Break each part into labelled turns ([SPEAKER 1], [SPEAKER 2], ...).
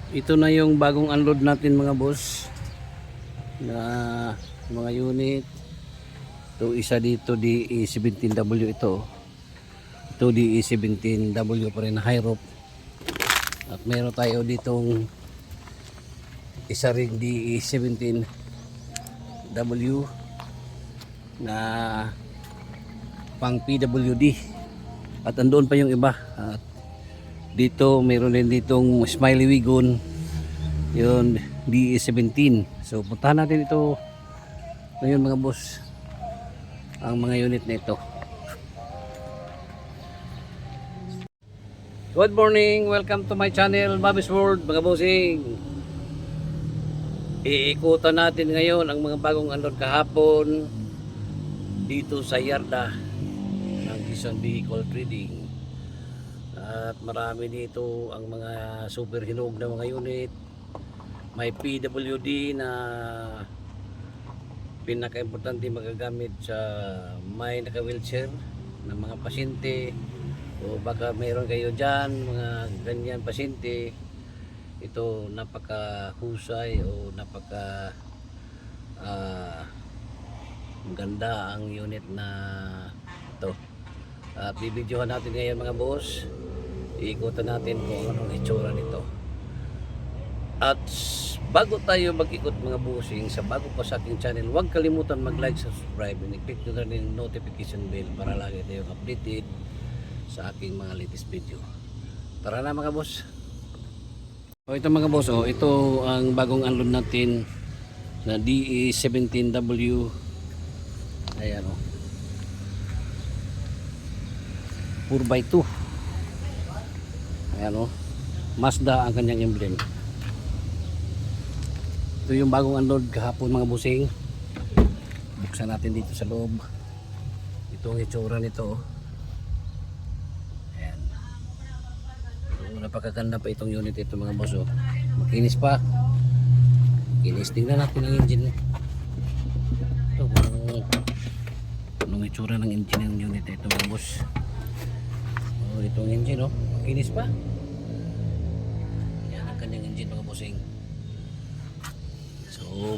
[SPEAKER 1] Ito na yung bagong unload natin mga boss na mga unit. Ito isa dito DE17W ito. Ito DE17W pa rin na high rope. At meron tayo ditong isa ring DE17W na pang PWD. At andoon pa yung iba. At dito meron din ditong Smiley Wigon, yun DE17. So puntahan natin ito ngayon mga boss, ang mga unit na ito. Good morning, welcome to my channel Bobby's World mga bossing. Iikutan natin ngayon ang mga bagong unload kahapon dito sa yarda ng Quezon Vehicle Trading. At marami dito ang mga super hinog na mga unit. May PWD na pinaka-importante magagamit sa may naka-wheelchair na mga pasyente, o baka mayroon kayo dyan mga ganyan pasyente. Ito napaka-husay o napaka ganda ang unit na ito. At bibidyohan natin ngayon mga boss. Iikutan natin kung anong itsura nito. At bago tayo mag-ikot mga bossing, sa bago pa sa aking channel, huwag kalimutan mag-like, subscribe, and i-click nyo na rin notification bell para lagi tayong updated sa aking mga latest video. Tara na mga boss. O ito mga boss, ito ang bagong unload natin na DE17W. Ayan 4x2. Ayan Mazda ang kanyang emblem. Ito yung bagong unload kahapon mga busing. Buksan natin dito sa loob. Ito ang itsura nito. Ayan. So, napakaganda pa itong unit ito mga boss. Makinis pa. Kinis. Tingnan natin ang engine. Ito anong itsura ng engine ng unit ito mga boss. Itong engine makinis pa. Yan ang kanyang engine mga bossing. So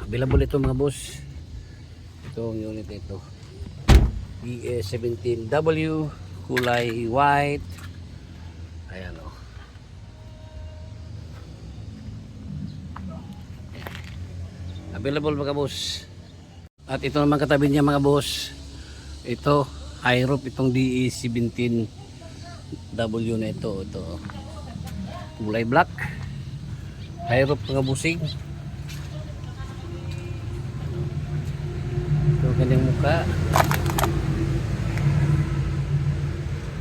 [SPEAKER 1] available ito mga boss. Itong unit ito DE17W, kulay white. Ayan available mga boss. At ito naman katabi niya mga boss, ito high rope, itong DE17W na ito. Kulay black, high rope mga busing. Ito kanyang muka.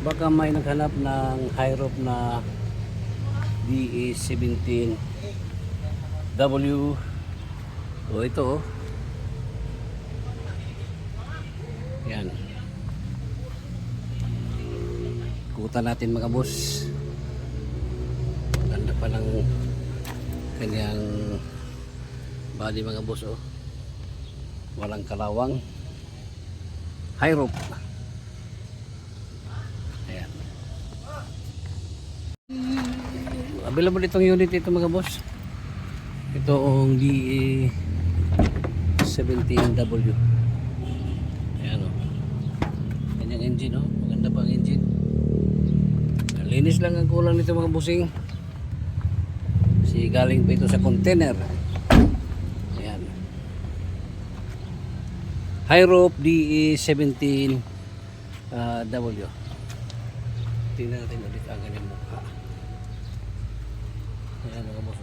[SPEAKER 1] Baka may naghanap ng high rope na DE17W. Ito yan. Ikutan natin mga boss. Ganda pa ng kanyang body mga boss. Walang kalawang, high rope. Ayan. Available itong unit ito mga boss. Ito ang DE17W. Ayan kanyang engine maganda pa ang engine. Linis lang ang kulang nito mga busing. Kasi galing pa ito sa container. Ayan. High rope DE17W. Tingnan natin ulit ang kanyang mukha. Ayan mga boss.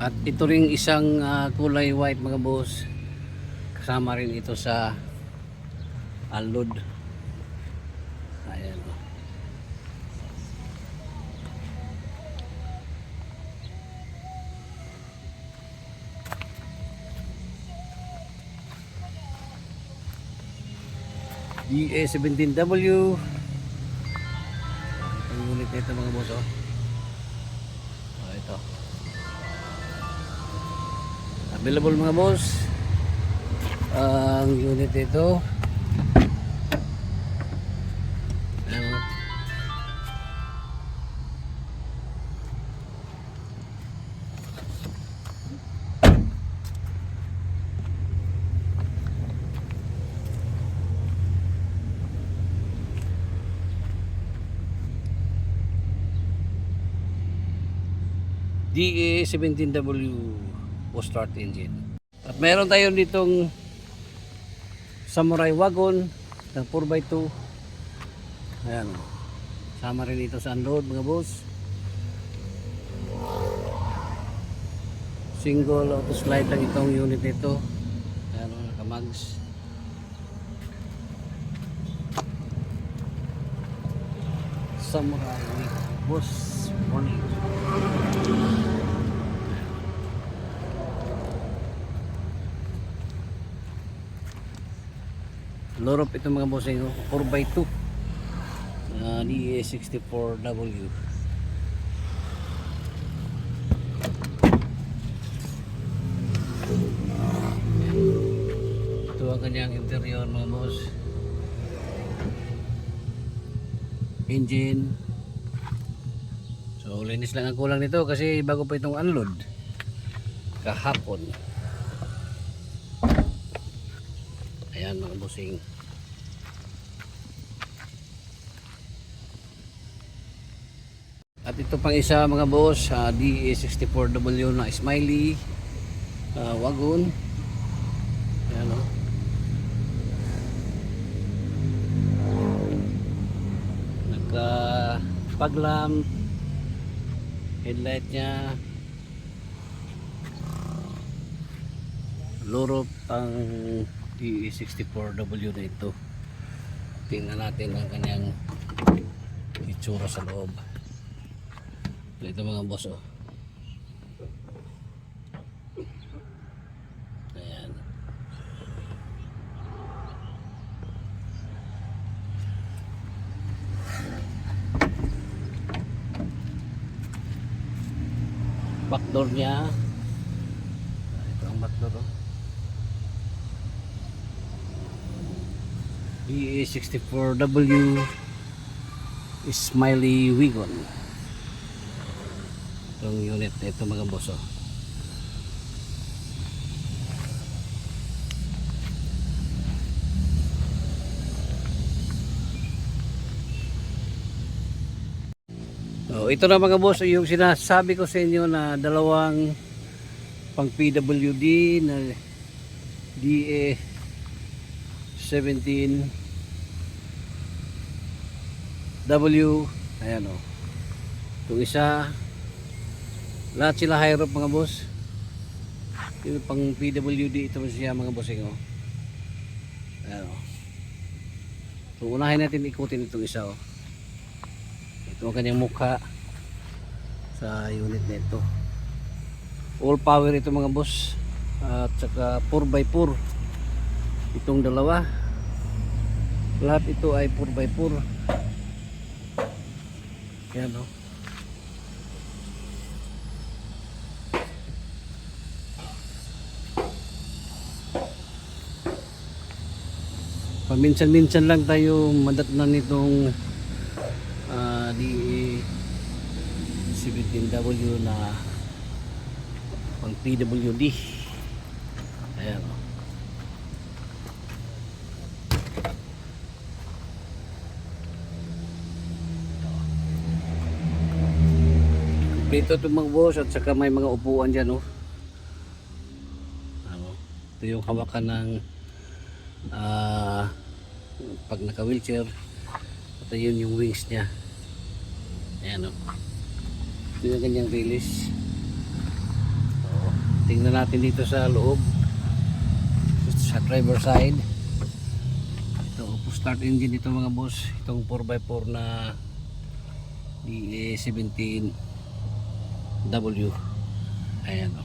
[SPEAKER 1] At ito ring isang kulay white mga boss. Kasama rin ito sa unload. Ayan DE17W. Ang unit nito mga boss ito available mga boss. Ang unit ito DA17W o start engine. At meron tayo ditong Samurai Wagon ng 4x2. Ayan. Sama rin ito sa unload mga boss. Single auto slide lang itong unit nito. Ayan o, nakamags. Samurai boss morning. Lorop ito mga bossing 4x2 DA64W. Ito ang kanyang interior mga boss. Engine. So linis lang ang kulang nito kasi bago pa itong unload kahapon. Ayan mga bossing. At ito pang isa mga boss, DA64W na Smiley wagon. Ayan o. Nagka paglamp, headlight nya, lorop ang DA64W na ito. Tingnan natin ang kanyang itsura sa loob. Ito mga boss oh. Ayan. Backdoor niya. Ito ang backdoor oh. DA64W Smiley Wagon. Itong unit na ito mga boss oh. Oh, ito na mga boss yung sinasabi ko sa inyo na dalawang pang PWD na DA17W. Ayan oh. Itong isa, lahat sila high rope mga boss. Yung pang PWD ito siya mga bossing oh. Ayan oh. So unahin natin ikutin itong isa oh. Ito ang kanyang mukha sa unit nito. All power ito mga boss. At saka 4x4 itong dalawa. Lahat ito ay 4x4. Ayan oh. Paminsan-minsan lang tayo madatnan nitong DA17W na pang PWD. Ayan o. Kompleto itong mga boss at saka may mga upuan dyan o. Ito yung hawakan ng pag naka wheelchair. At yun yung wings nya. Ayan o. Ito yung kanyang release. So, tingnan natin dito sa loob. Sa driver side. Ito start engine ito mga boss. Itong 4x4 na DA17W. Ayan o.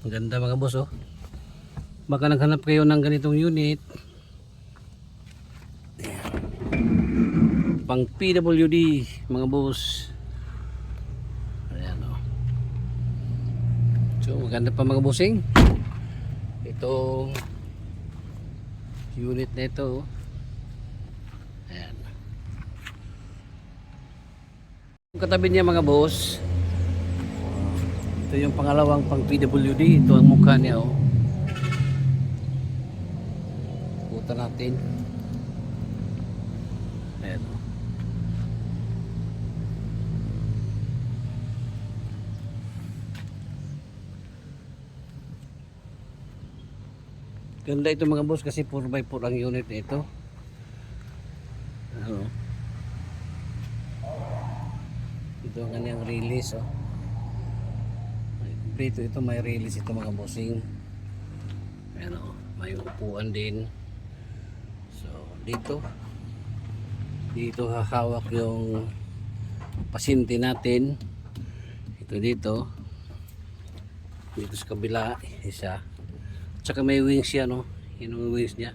[SPEAKER 1] Ang ganda mga boss o. Baka naghanap kayo ng ganitong unit. Pang PWD mga boss. Ayan o. So maganda pa mga bossing. Itong unit na ito. Ayan. Katabi niya mga boss. Ito yung pangalawang pang PWD. Ito ang mukha niya o. Puta natin. Ayan o. Ganda ito mga boss kasi 4x4 ang unit nito. Ano? Ito ang kanyang release, oh. Dito ito may release ito mga bossing. Ayan, oh. May upuan din. So dito hahawak yung pasyente natin. Ito dito sa kabila isa. Tsaka may wings yan, no? Yun ang wings niya.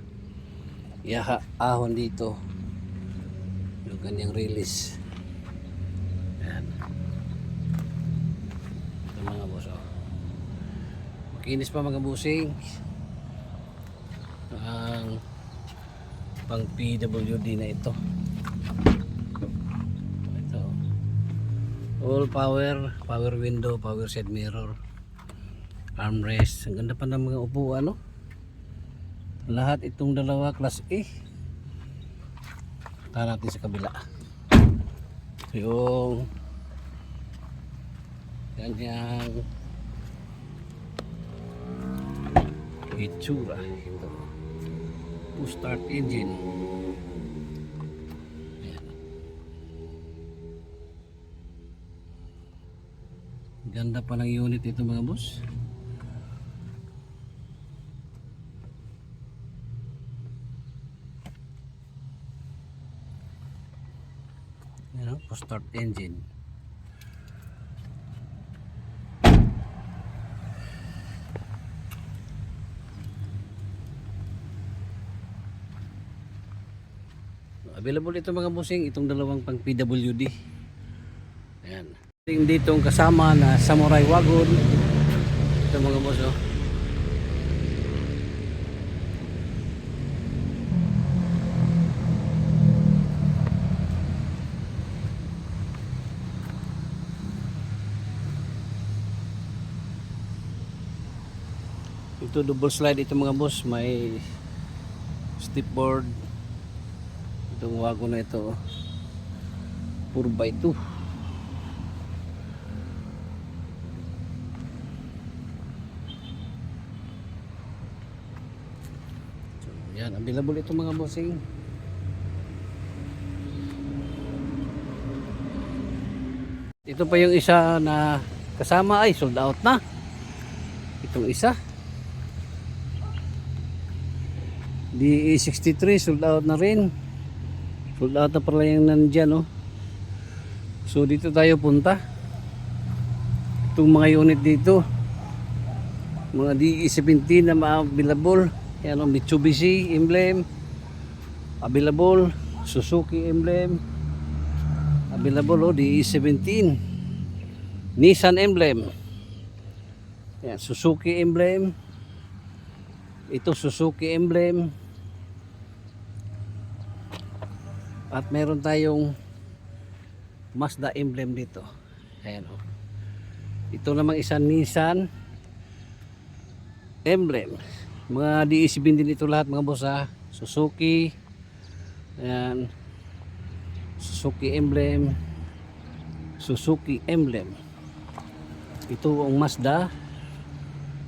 [SPEAKER 1] Ahon dito yung kanyang release. Ayan. Ito mga boss, oh. Makinis pa mga busing. Ang pang PWD na ito. Ito. All power window, power side mirror, armrest. Ang ganda pa ng mga upuan, no? Lahat itong dalawa class A. Ito natin sa kabila. Ito yung kanyang itsura. Ito. Push start engine. Ayan. Ganda pa ng unit ito mga boss. Ayan, push start engine. Available ito mga bossing, itong dalawang pang PWD. Ayan. Ditong kasama na Samurai Wagon. Ito mga boss, oh. Ito double slide ito mga boss, may stepboard. Itong wagon na ito 4x2. So, yan, available ito mga bossing. Ito pa yung isa na kasama ay sold out na. Itong isa DE63 sold out na rin. Sold out na pala yung nandyan, no? So dito tayo punta. Itong mga unit dito, mga DE17 na available. Yan, no? Mitsubishi emblem available, Suzuki emblem available, oh, DE17, Nissan emblem. Yan, Suzuki emblem. Ito Suzuki emblem. At meron tayong Mazda emblem dito. Ayan, oh. Ito namang isang Nissan emblem. Mga DE17 din ito lahat mga boss, ha. Suzuki. Ayan. Suzuki emblem. Suzuki emblem. Ito ang Mazda.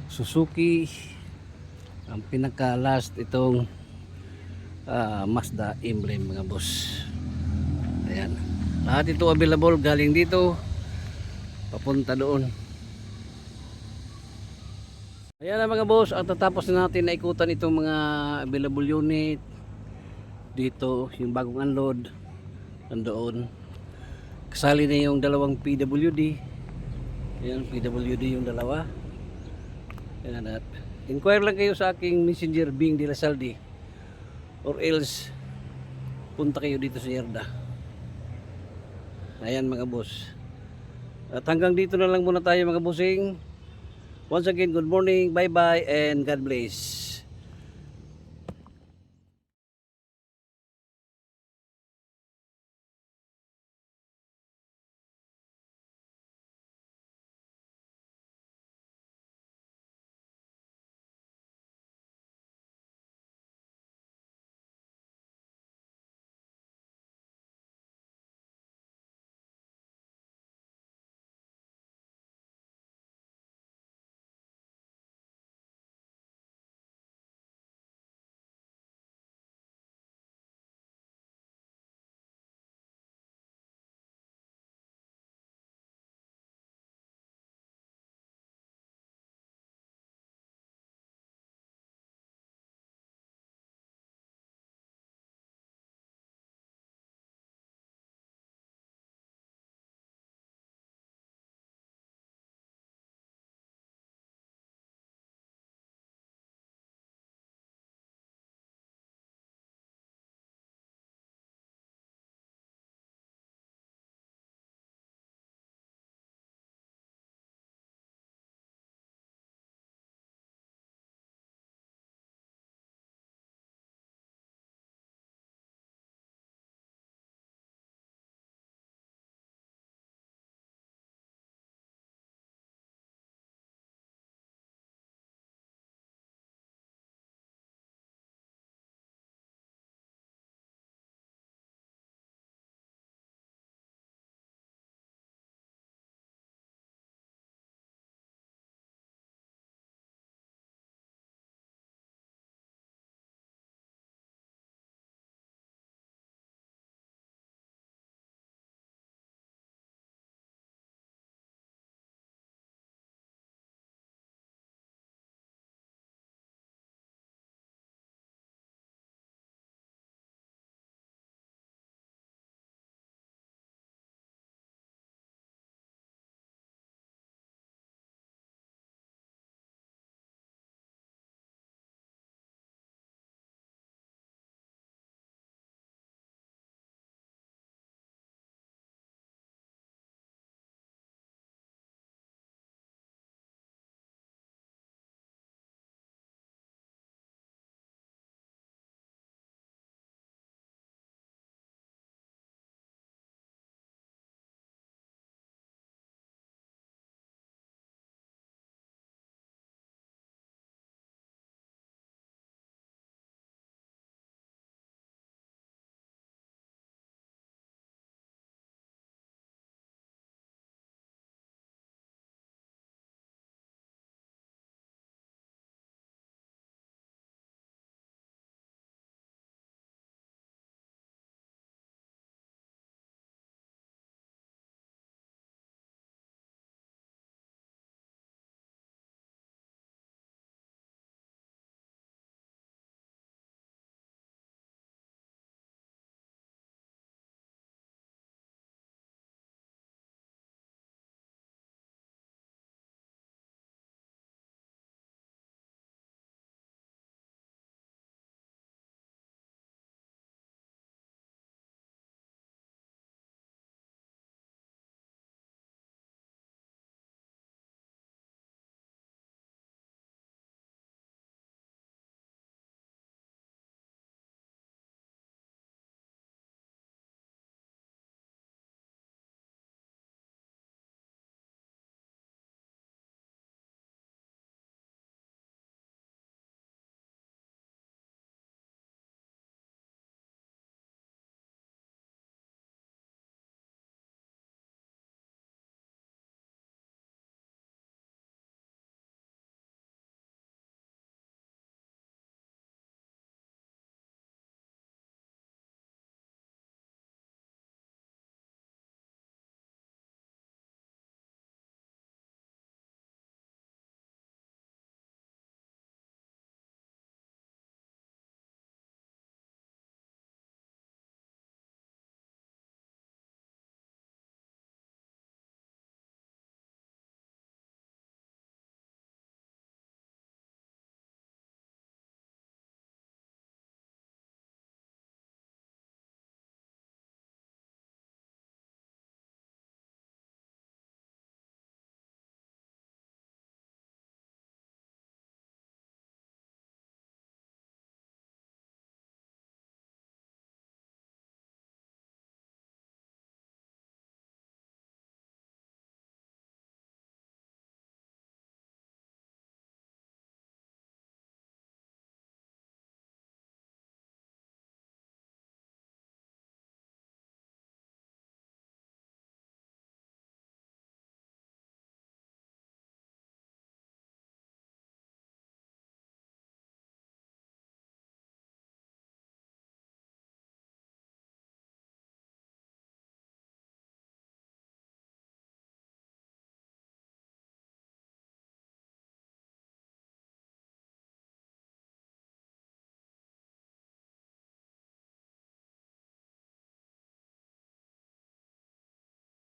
[SPEAKER 1] Suzuki. Ang pinaka last itong Mazda emblem mga boss. Ayan. Lahat ito available galing dito papunta doon. Ayan na mga boss, at tatapos na natin na ikutan itong mga available unit dito. Yung bagong unload nandoon. Kasali na yung dalawang PWD. Ayan, PWD yung dalawa. Ayan, at inquire lang kayo sa aking messenger Bing de la Saldi, or else punta kayo dito sa Yerda. Ayan mga boss. At hanggang dito na lang muna tayo mga bossing. Once again, good morning, bye bye, and God bless.